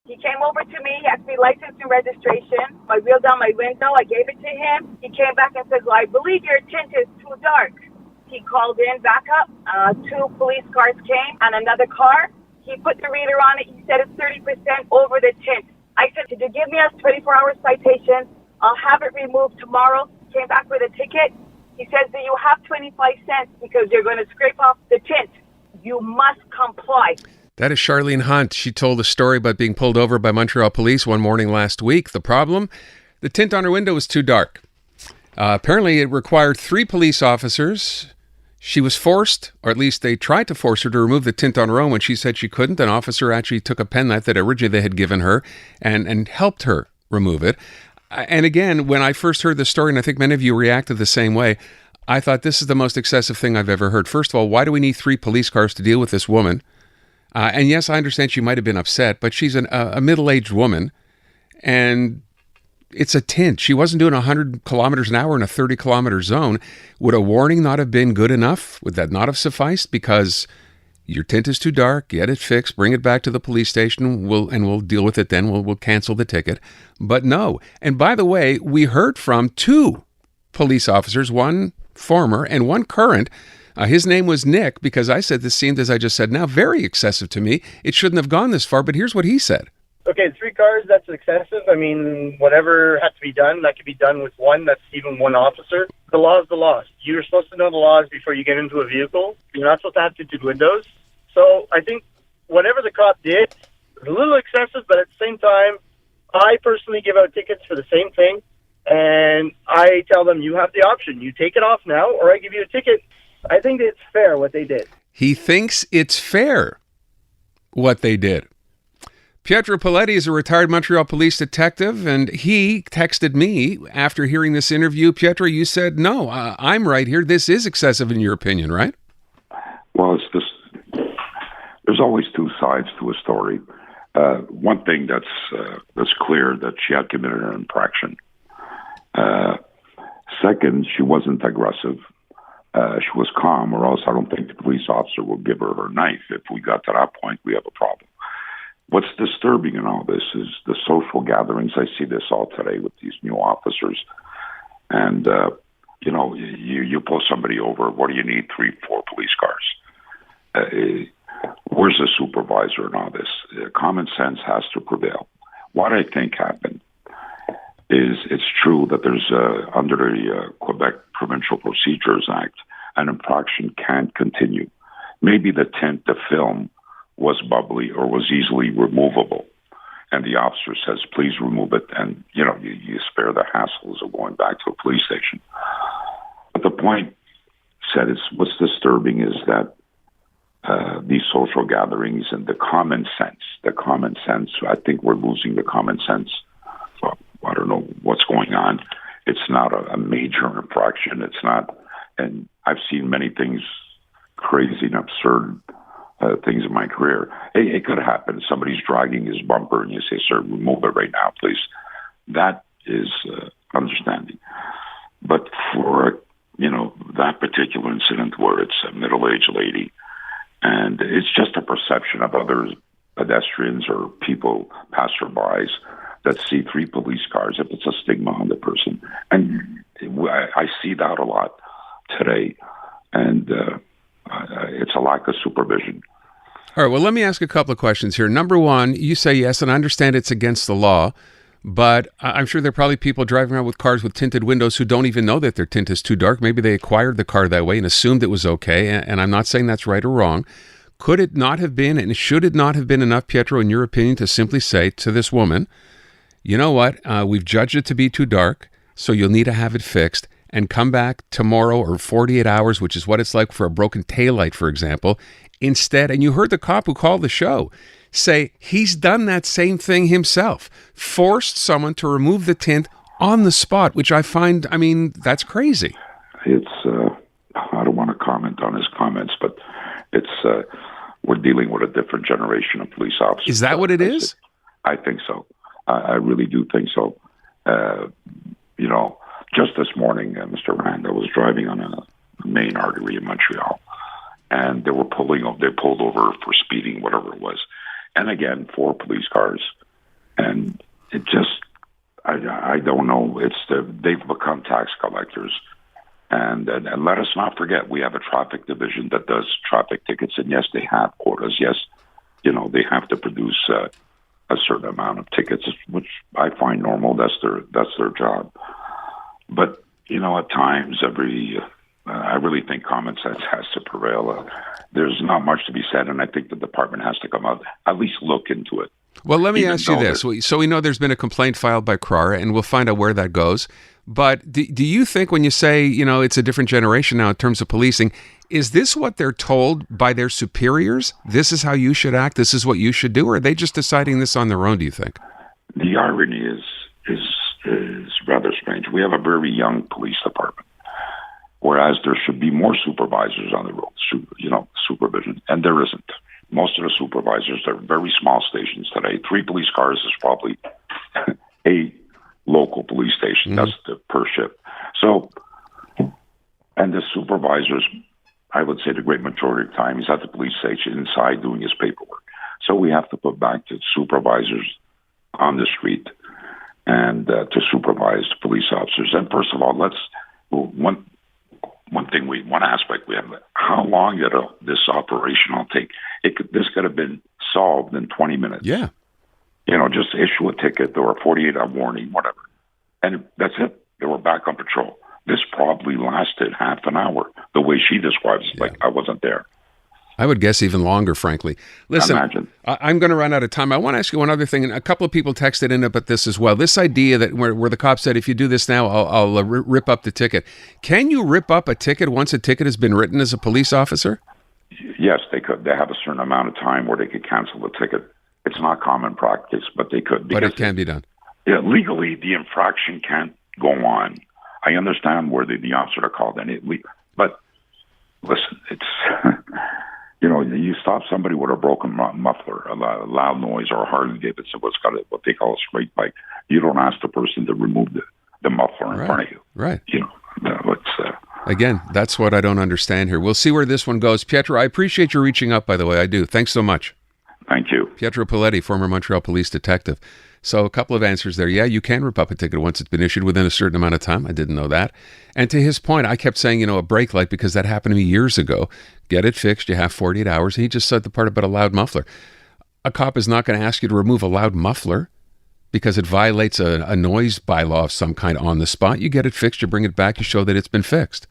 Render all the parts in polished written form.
He came over to me, asked me license and registration. I wheeled down my window. I gave it to him. He came back and said, well, I believe your tint is too dark. He called in backup. 2 police cars came and another car. He put the reader on it. He said it's 30% over the tint. I said, did you give me a 24-hour citation? I'll have it removed tomorrow. Came back with a ticket. He says, do you have 25 cents because you're going to scrape off the tint? You must comply. That is Charlene Hunt. She told a story about being pulled over by Montreal Police one morning last week. The problem? The tint on her window was too dark. Apparently, it required 3 police officers. She was forced, or at least they tried to force her to remove the tint on her own when she said she couldn't. An officer actually took a penknife that originally they had given her and helped her remove it. And again, when I first heard the story, and I think many of you reacted the same way, I thought this is the most excessive thing I've ever heard. First of all, why do we need 3 police cars to deal with this woman? And yes, I understand she might have been upset, but she's a middle-aged woman, and it's a tint. She wasn't doing 100 kilometers an hour in a 30-kilometer zone. Would a warning not have been good enough? Would that not have sufficed? Because your tint is too dark, get it fixed, bring it back to the police station, we'll deal with it then. We'll cancel the ticket. But no. And by the way, we heard from 2 police officers, one former and one current. His name was Nick, because I said this seemed, as I just said now, very excessive to me. It shouldn't have gone this far, but here's what he said. Okay, 3 cars, that's excessive. I mean, whatever had to be done, that could be done with 1. That's even 1 officer. The law is the law. You're supposed to know the laws before you get into a vehicle. You're not supposed to have tinted windows. So I think whatever the cop did was a little excessive, but at the same time, I personally give out tickets for the same thing, and I tell them, you have the option. You take it off now, or I give you a ticket. I think it's fair what they did. He thinks it's fair what they did. Pietro Poletti is a retired Montreal Police detective, and he texted me after hearing this interview. Pietro, you said, no, I'm right here. This is excessive in your opinion, right? Well, it's just, there's always 2 sides to a story. One thing that's clear, that she had committed an infraction. Second, she wasn't aggressive. She was calm, or else I don't think the police officer would give her knife. If we got to that point, we have a problem. What's disturbing in all this is the social gatherings. I see this all today with these new officers. And, you pull somebody over, what do you need? 3, 4 police cars. Where's the supervisor in all this? Common sense has to prevail. What I think happened is, it's true that there's, under the Quebec Provincial Procedures Act, an infraction can't continue. Maybe the film was bubbly or was easily removable, and the officer says, please remove it, and you spare the hassles of going back to a police station. But the point said is, what's disturbing is that these social gatherings and the common sense, I think we're losing the common sense. So I don't know what's going on. It's not a major infraction. It's not, and I've seen many things, crazy and absurd things in my career. It could happen. Somebody's dragging his bumper and you say, sir, remove it right now, please. That is understanding. But for, that particular incident where it's a middle-aged lady, and it's just a perception of other pedestrians or people, passerbys, that see 3 police cars, if it's a stigma on the person. And I see that a lot today. And it's a lack of supervision. All right, well, let me ask a couple of questions here. Number one, you say yes, and I understand it's against the law, but I'm sure there are probably people driving around with cars with tinted windows who don't even know that their tint is too dark. Maybe they acquired the car that way and assumed it was okay, and I'm not saying that's right or wrong. Could it not have been, and should it not have been enough, Pietro, in your opinion, to simply say to this woman, you know what, we've judged it to be too dark, so you'll need to have it fixed, and come back tomorrow or 48 hours, which is what it's like for a broken taillight, for example, instead? And you heard the cop who called the show say he's done that same thing himself, forced someone to remove the tint on the spot, which I find, that's crazy. It's, I don't want to comment on his comments, but it's, we're dealing with a different generation of police officers. Is that what it is? I think so. I really do think so. Just this morning, Mr. Rand, I was driving on a main artery in Montreal, and they pulled over for speeding, whatever it was. And again, 4 police cars. And it just, I don't know. They've become tax collectors. And let us not forget, we have a traffic division that does traffic tickets. And yes, they have quotas. Yes, they have to produce a certain amount of tickets, which I find normal. That's their job. But, at times, I really think common sense has to prevail. There's not much to be said, and I think the department has to come out, at least look into it. Well, let me ask you this. So we know there's been a complaint filed by CRAR, and we'll find out where that goes. But do you think when you say, it's a different generation now in terms of policing, is this what they're told by their superiors? This is how you should act? This is what you should do? Or are they just deciding this on their own, do you think? The irony is rather strange. We have a very young police department, whereas there should be more supervisors on the road, supervision, and there isn't. Most of the supervisors are very small stations today. 3 police cars is probably a local police station. That's the per shift. So, and the supervisors, I would say the great majority of the time, he's at the police station inside doing his paperwork. So we have to put back the supervisors on the street and to supervise police officers. And first of all, one aspect we have, how long did this operation take? This could have been solved in 20 minutes. Yeah. Just issue a ticket or a 48-hour warning, whatever. And that's it. They were back on patrol. This probably lasted half an hour, the way she describes it, like I wasn't there. I would guess even longer, frankly. Listen, Imagine. I'm going to run out of time. I want to ask you one other thing, and a couple of people texted in about this as well. This idea that where the cop said, if you do this now, I'll rip up the ticket. Can you rip up a ticket once a ticket has been written as a police officer? Yes, they could. They have a certain amount of time where they could cancel the ticket. It's not common practice, but they could. But it can be done. Yeah, legally, the infraction can't go on. I understand where the officer called in, but listen, it's you stop somebody with a broken muffler, a loud noise, or a Harley Davidson, what they call a straight bike. You don't ask the person to remove the muffler in front of you. Right. It's again, that's what I don't understand here. We'll see where this one goes. Pietro, I appreciate you reaching up, by the way. I do. Thanks so much. Thank you. Pietro Poletti, former Montreal Police detective. So a couple of answers there. Yeah, you can rip up a ticket once it's been issued within a certain amount of time. I didn't know that. And to his point, I kept saying, a brake light, because that happened to me years ago. Get it fixed. You have 48 hours. And he just said the part about a loud muffler. A cop is not going to ask you to remove a loud muffler because it violates a noise bylaw of some kind on the spot. You get it fixed. You bring it back. You show that it's been fixed.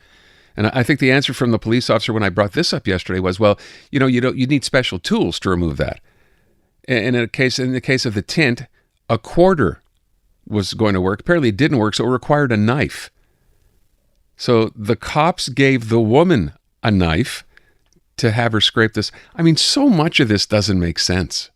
And I think the answer from the police officer when I brought this up yesterday was, well, you need special tools to remove that. And in the case of the tint, a quarter was going to work. Apparently it didn't work, so it required a knife. So the cops gave the woman a knife to have her scrape this. I mean, so much of this doesn't make sense.